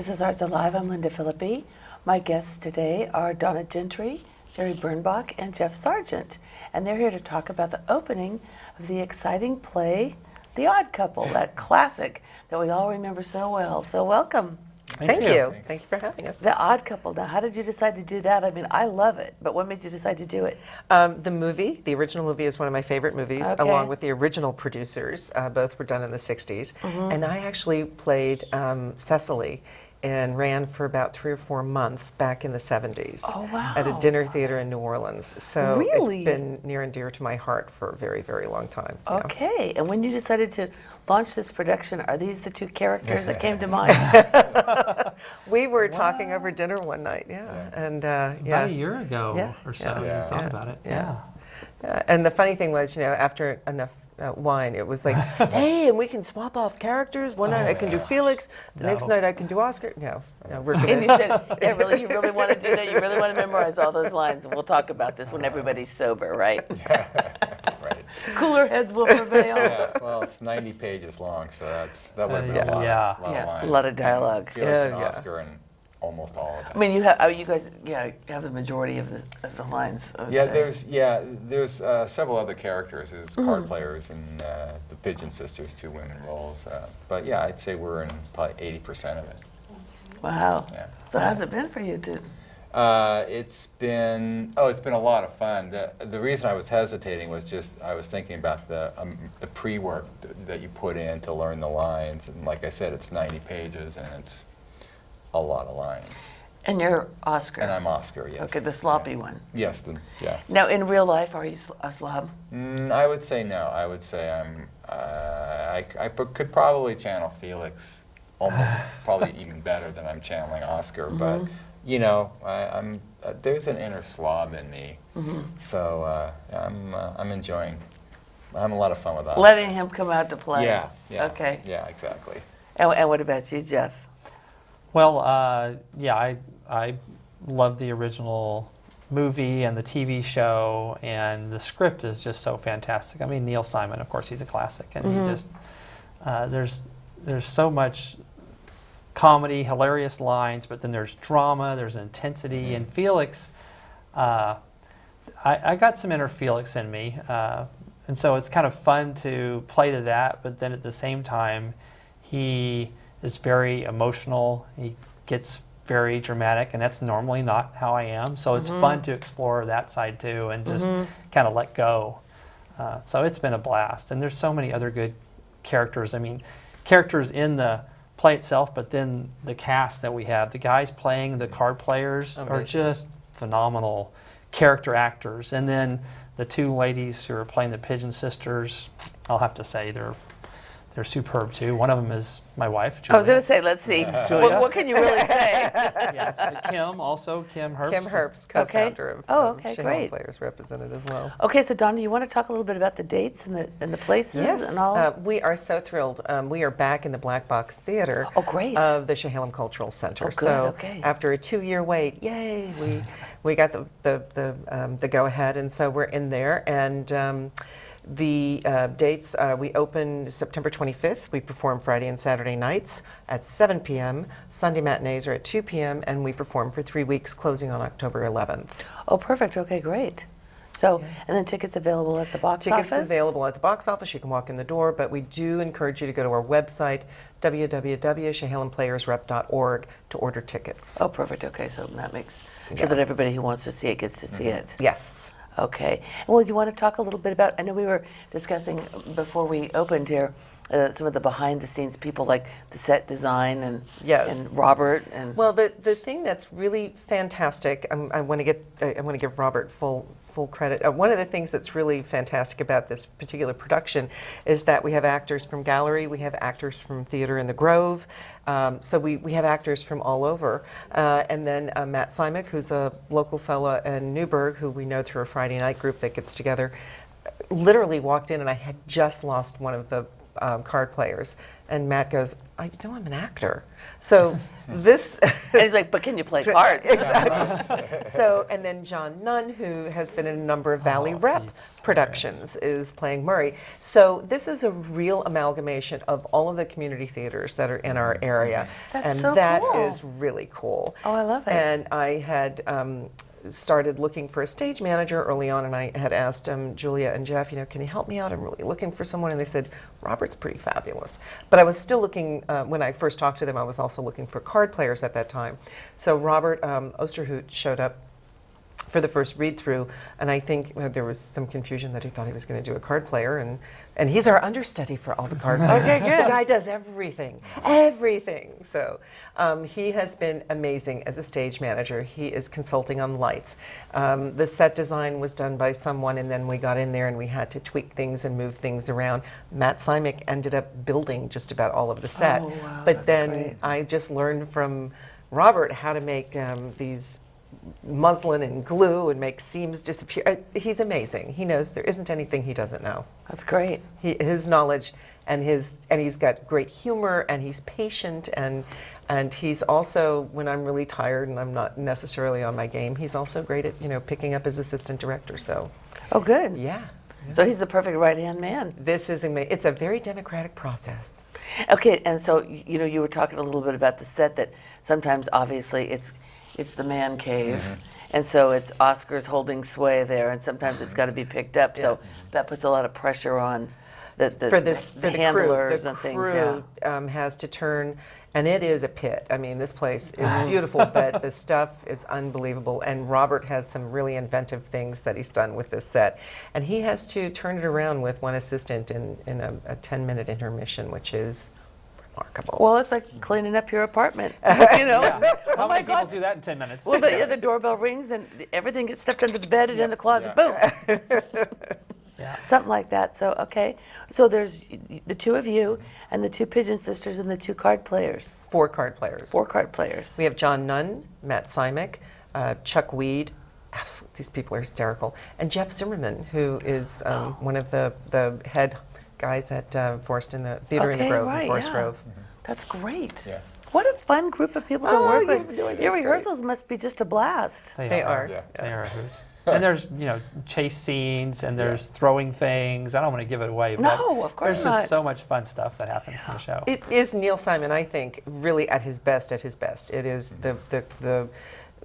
This is Arts Alive. I'm Lynda Philippi. My guests today are Donna Gentry, Jerry Birnbach, and Jeff Sargent. And they're here to talk about the opening of the exciting play, The Odd Couple, that classic that we all remember so well. So welcome. Thank you. Thank you for having us. The Odd Couple. Now, how did you decide to do that? I mean, I love it, but what made you decide to do it? The original movie is one of my favorite movies, Okay. along with the original producers. Both were done in the 60s. And I actually played Cecily and ran for about 3 or 4 months back in the 70s. Oh, wow. At a dinner theater in New Orleans. So Really? it's been near and dear to my heart for a very, very long time. Yeah. Okay, and when you decided to launch this production, are these the two characters that came to mind? We were talking over dinner one night, and About a year ago Yeah. or so, Yeah. you thought Yeah. about it. Yeah. And the funny thing was, after enough wine, it was like, hey, and we can swap off characters. One night I can do Felix, the next night I can do Oscar. No, we're And you gonna. said, yeah, really, you really want to do that? You really want to memorize all those lines? And we'll talk about this when everybody's sober, right? Right. Cooler heads will prevail. Yeah, well, it's 90 pages long, so that would be a lot, yeah. lot Yeah, of lines. a lot of dialogue. Felix and Yeah. Oscar and almost all of it. I mean, you guys, have the majority of the lines. I would say. There's several other characters. There's card players and the Pigeon Sisters, 2 women roles. But yeah, I'd say we're in probably 80% of it. Wow. Yeah. So how's it been for you to? It's been a lot of fun. The reason I was hesitating was just I was thinking about the pre-work that you put in to learn the lines, and like I said, it's 90 pages and it's a lot of lines. And you're Oscar. And I'm Oscar, yes. Okay, the sloppy one. Yes, yeah. Now, in real life, are you a slob? I would say no. I would say I'm. I could probably channel Felix almost, probably even better than I'm channeling Oscar. But I'm. There's an inner slob in me, so I'm enjoying. I'm having a lot of fun with Oscar. Letting him come out to play. Yeah. Okay. Yeah, exactly. And what about you, Jeff? Well, I love the original movie and the TV show, and the script is just so fantastic. I mean, Neil Simon, of course, he's a classic, and he just there's so much comedy, hilarious lines, but then there's drama, there's intensity, and Felix, I got some inner Felix in me, and so it's kind of fun to play to that, but then at the same time, he is very emotional, he gets very dramatic, and that's normally not how I am, so it's fun to explore that side too, and just kind of let go. So it's been a blast, and there's so many other good characters. I mean, characters in the play itself, but then the cast that we have, the guys playing the card players are just phenomenal character actors, and then the 2 ladies who are playing the Pigeon Sisters, I'll have to say they're superb too. One of them is my wife, Julia. I was going to say, let's see. Julia? What can you really say? Yes, but Kim Herbst. Kim Herbst, co-founder of okay, Shea great. Players, represented as well. Okay, so Donna, you want to talk a little bit about the dates and the places and all? We are so thrilled. We are back in the Black Box Theater Great. of the Chehalem Cultural Center. Oh, good, so okay. after a 2-year wait, yay, we got the go-ahead, and so we're in there. And the dates, we open September 25th. We perform Friday and Saturday nights at 7 p.m. Sunday matinees are at 2 p.m. And we perform for 3 weeks, closing on October 11th. Oh, perfect. Okay, great. So, and then tickets available at the box office? Tickets available at the box office. You can walk in the door, but we do encourage you to go to our website, www.chehalemplayersrep.org, to order tickets. Oh, perfect. Okay, so that makes so that everybody who wants to see it gets to see it. Yes. Okay. Well, you want to talk a little bit about, I know we were discussing before we opened here, some of the behind-the-scenes people like the set design and Robert and. Well, the thing that's really fantastic, I want to give Robert full credit. One of the things that's really fantastic about this particular production is that we have actors from gallery, we have actors from Theater in the Grove, so we have actors from all over. And then Matt Simek, who's a local fella in Newburgh, who we know through a Friday night group that gets together, literally walked in, and I had just lost one of the card players. And Matt goes, I know I'm an actor. So this... And he's like, but can you play cards? Exactly. So, and then John Nunn, who has been in a number of Valley Rep he's productions, is playing Murray. So this is a real amalgamation of all of the community theaters that are in our area. That's and so that cool. is really cool. Oh, I love it. And I had started looking for a stage manager early on, and I had asked Julia and Jeff, can you help me out? I'm really looking for someone. And they said, Robert's pretty fabulous. But I was still looking, when I first talked to them, I was also looking for card players at that time. So Robert Osterhout showed up for the first read-through, and I think there was some confusion that he thought he was going to do a card player, and he's our understudy for all the card players. Okay, good. The guy does everything. So he has been amazing as a stage manager. He is consulting on lights. The set design was done by someone, and then we got in there and we had to tweak things and move things around. Matt Simic ended up building just about all of the set. Oh, wow, but that's then great. I just learned from Robert how to make these muslin and glue and make seams disappear. He's amazing. He knows there isn't anything he doesn't know. That's great. His knowledge and he's got great humor, and he's patient, and he's also, when I'm really tired and I'm not necessarily on my game, he's also great at picking up his assistant director. So Oh, good. yeah. So he's the perfect right-hand man. This is it's a very democratic process. Okay, and so you were talking a little bit about the set, that sometimes obviously it's the man cave, and so it's Oscar's holding sway there, and sometimes it's got to be picked up. So that puts a lot of pressure on the handlers the and things. crew, Yeah. has to turn, and it is a pit. I mean, this place is beautiful, but the stuff is unbelievable. And Robert has some really inventive things that he's done with this set, and he has to turn it around with one assistant in a 10-minute intermission, which is remarkable. Well, it's like cleaning up your apartment. Yeah. Oh How my many people God. do that in 10 minutes? Well, the doorbell rings and everything gets stuffed under the bed and in the closet. Boom. Yeah. Something like that. So, okay. So there's the two of you and the two Pigeon Sisters and the two card players. 4 card players. 4 card players. We have John Nunn, Matt Simic, Chuck Weed. These people are hysterical. And Jeff Zimmerman, who is one of the head guys at Forest in the Theater in the Grove, in Forest Grove. That's great. Yeah. What a fun group of people to Oh, work you have with. no idea, Your it's great. rehearsals must be just a blast. They are. Yeah. They are a hoot. And there's, chase scenes, and there's throwing things. I don't want to give it away, but No, of course there's not. just so much fun stuff that happens in the show. It is Neil Simon, I think, really at his best. It is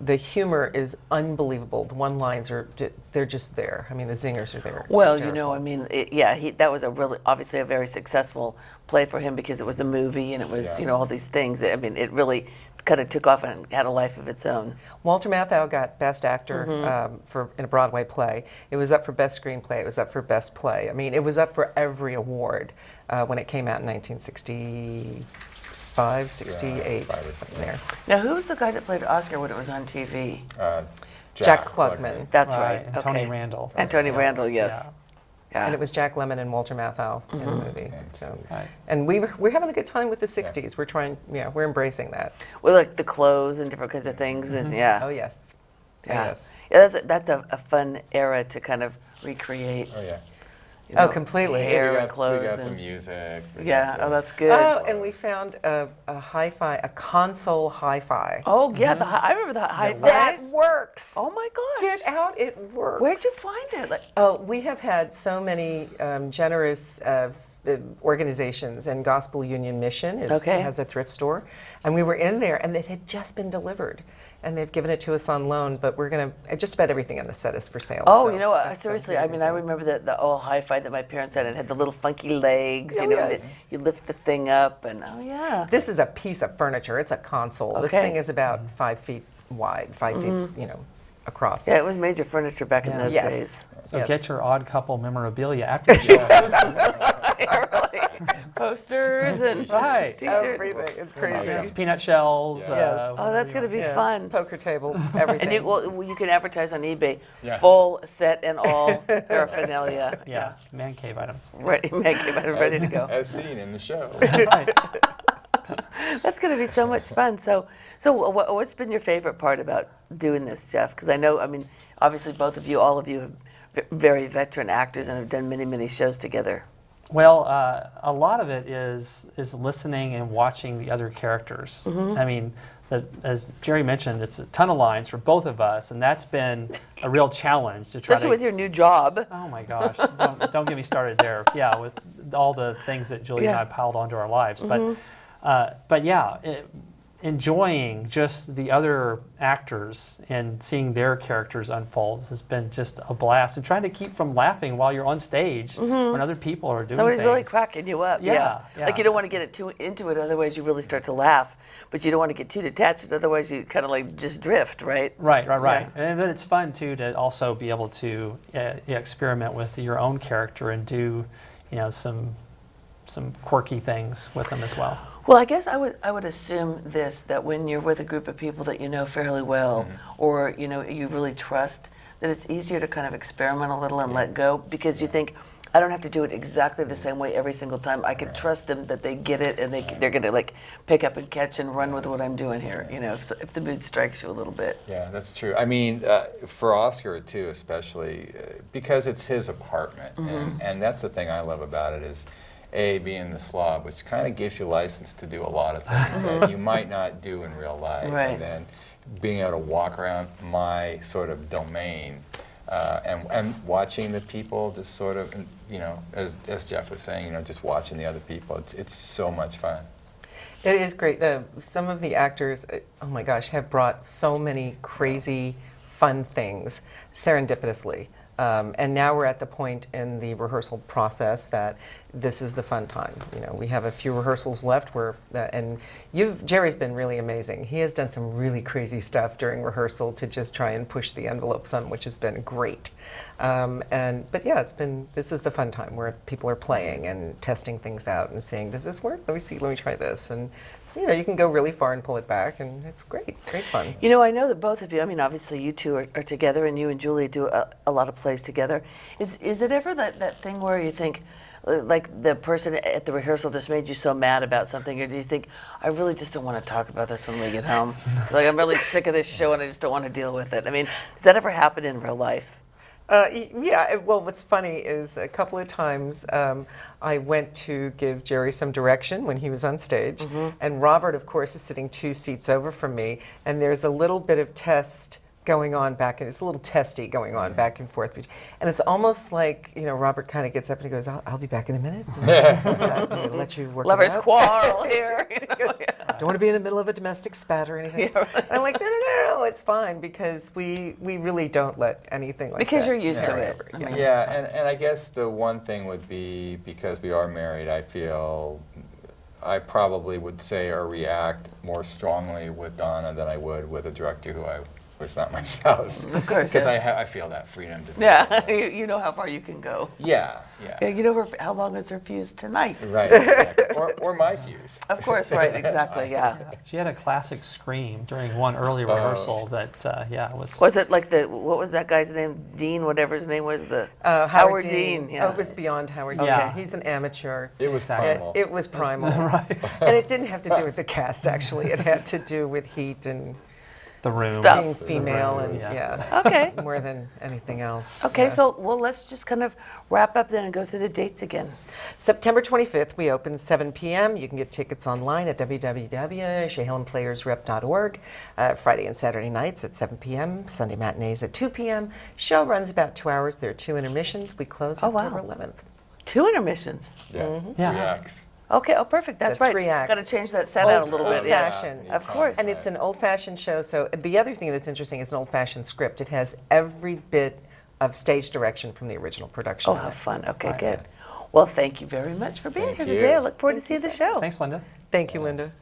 the humor is unbelievable. The one-lines they're just there. I mean, the zingers are there. It's Well, hysterical. I mean, that was obviously a very successful play for him because it was a movie and it was, Yeah. all these things. I mean, it really kind of took off and had a life of its own. Walter Matthau got Best Actor in a Broadway play. It was up for Best Screenplay. It was up for Best Play. I mean, it was up for every award when it came out in 1965, 68, five or six, there. Now, who was the guy that played Oscar when it was on TV? Jack Klugman. That's right. And Okay. Tony Randall. And Tony Randall, yes. Yeah. Yeah. And it was Jack Lemmon and Walter Matthau in the movie. So, Right. and we're having a good time with the 60s. We're trying, we're embracing that. With like the clothes and different kinds of things, and yeah. Oh yes. Oh, Yeah. yes. Yeah, that's a fun era to kind of recreate. Oh yeah. Oh, completely. Hair We and got clothes. the and, music. we yeah, got oh, the- that's good. Oh, and we found a hi-fi, a console hi-fi. Oh, yeah, I remember the high That five. works. Oh my gosh. Get out, it works. Where'd you find it? Like, Oh, we have had so many generous organizations, and Gospel Union Mission has a thrift store, and we were in there, and it had just been delivered, and they've given it to us on loan. But we're gonna just about everything on the set is for sale. oh, so you know what? that's Seriously, I amazing mean, I thing. remember the old hi-fi that my parents had. It had the little funky legs, Oh, you know, yes. and you lift the thing up, and oh yeah. This is a piece of furniture. It's a console. This Okay. thing is about 5 feet wide, 5 feet, across. Yeah, it was major furniture back in Yeah. those Yes. days. So Yes. get your Odd Couple memorabilia after the show. Yeah, really. Posters and Right. t-shirts. Everything. It's crazy. Yes, peanut shells. Yes. Oh, that's going to be Yeah. fun. Poker table, everything. And you can advertise on eBay, Yeah. full set and all paraphernalia. Yeah, man cave items. Ready, make it ready to go. As seen in the show. Right. That's going to be so much fun. So what's been your favorite part about doing this, Jeff? Because I know, I mean, obviously both of you, all of you, have very veteran actors and have done many, many shows together. Well, a lot of it is listening and watching the other characters. I mean, as Jerry mentioned, it's a ton of lines for both of us, and that's been a real challenge to try Especially with your new job. Oh my gosh! Don't get me started there. Yeah, with all the things that Julie and I piled onto our lives, but yeah. Enjoying just the other actors and seeing their characters unfold has been just a blast. And trying to keep from laughing while you're on stage when other people are doing Somebody's things. really cracking you up. Yeah. Like you don't want to get it too into it, otherwise you really start to laugh. But you don't want to get too detached, otherwise you kind of like just drift, right? Right. Yeah. And but it's fun too to also be able to experiment with your own character and do, some quirky things with them as well. Well, I guess I would assume this, that when you're with a group of people that you know fairly well, or you really trust, that it's easier to kind of experiment a little and let go, because you think, I don't have to do it exactly the same way every single time. I can trust them that they get it and they're going to like pick up and catch and run with what I'm doing here. If the mood strikes you a little bit. Yeah, that's true. I mean, for Oscar too, especially because it's his apartment, and that's the thing I love about it is, being the slob, which kind of gives you license to do a lot of things that you might not do in real life. Right. And then being able to walk around my sort of domain and watching the people just sort of, as Jeff was saying, just watching the other people, it's so much fun. It is great. Some of the actors, oh my gosh, have brought so many crazy, fun things serendipitously. And now we're at the point in the rehearsal process that this is the fun time. We have a few rehearsals left and Jerry's been really amazing. He has done some really crazy stuff during rehearsal to just try and push the envelope some, which has been great. But yeah, this is the fun time where people are playing and testing things out and saying, does this work? Let me try this. And so, you can go really far and pull it back, and it's great fun. I know that both of you, obviously you two are together, and you and Julie do a lot of plays together. Is it ever that thing where you think, like the person at the rehearsal just made you so mad about something, or do you think, I really just don't want to talk about this when we get home? Like, I'm really sick of this show and I just don't want to deal with it. Does that ever happen in real life? Yeah, well, what's funny is a couple of times I went to give Jerry some direction when he was on stage, and Robert, of course, is sitting 2 seats over from me, and there's a little bit of test going on it's a little testy going on back and forth. And it's almost like, Robert kind of gets up and he goes, I'll be back in a minute. Let you work Lovers it out. quarrel here. Don't want to be in the middle of a domestic spat or anything. Yeah, right. And I'm like, no, it's fine, because we really don't let anything like Because that you're used to carry it. over. Yeah, and I guess the one thing would be, because we are married, I feel I probably would say or react more strongly with Donna than I would with a director who was not my spouse. Of course, Because yeah. I feel that freedom to do Yeah, that. you know how far you can go. Yeah. Yeah, how long is her fuse tonight? Right, exactly. or my fuse. Of course, right, exactly, yeah. She had a classic scream during one early rehearsal that, was. Was it like what was that guy's name? Dean, whatever his name was, Howard Dean. Oh, it was beyond Howard Dean. Yeah. He's an amateur. It was primal. It was primal. Right. And it didn't have to do with the cast, actually. It had to do with heat and The room. Stuff. being female and Yeah. Okay. more than anything else. Okay, Yeah. so let's just kind of wrap up then and go through the dates again. September 25th, we open 7 p.m. You can get tickets online at www.chehalenplayersrep.org. Friday and Saturday nights at 7 p.m., Sunday matinees at 2 p.m. Show runs about 2 hours. There are 2 intermissions. We close Oh, wow. October 11th. 2 intermissions. Yeah. Yeah. 3 acts. Okay, perfect. That's It's right. 3 acts. Got to change that set out a little bit. Yes, Old-fashioned. of course. And it's an old-fashioned show. So the other thing that's interesting is an old-fashioned script. It has every bit of stage direction from the original production. Oh, how fun. Okay, good. Well, thank you very much for being Thank here you. today. I look forward to seeing the show. Thanks, Linda. Thank you, Linda.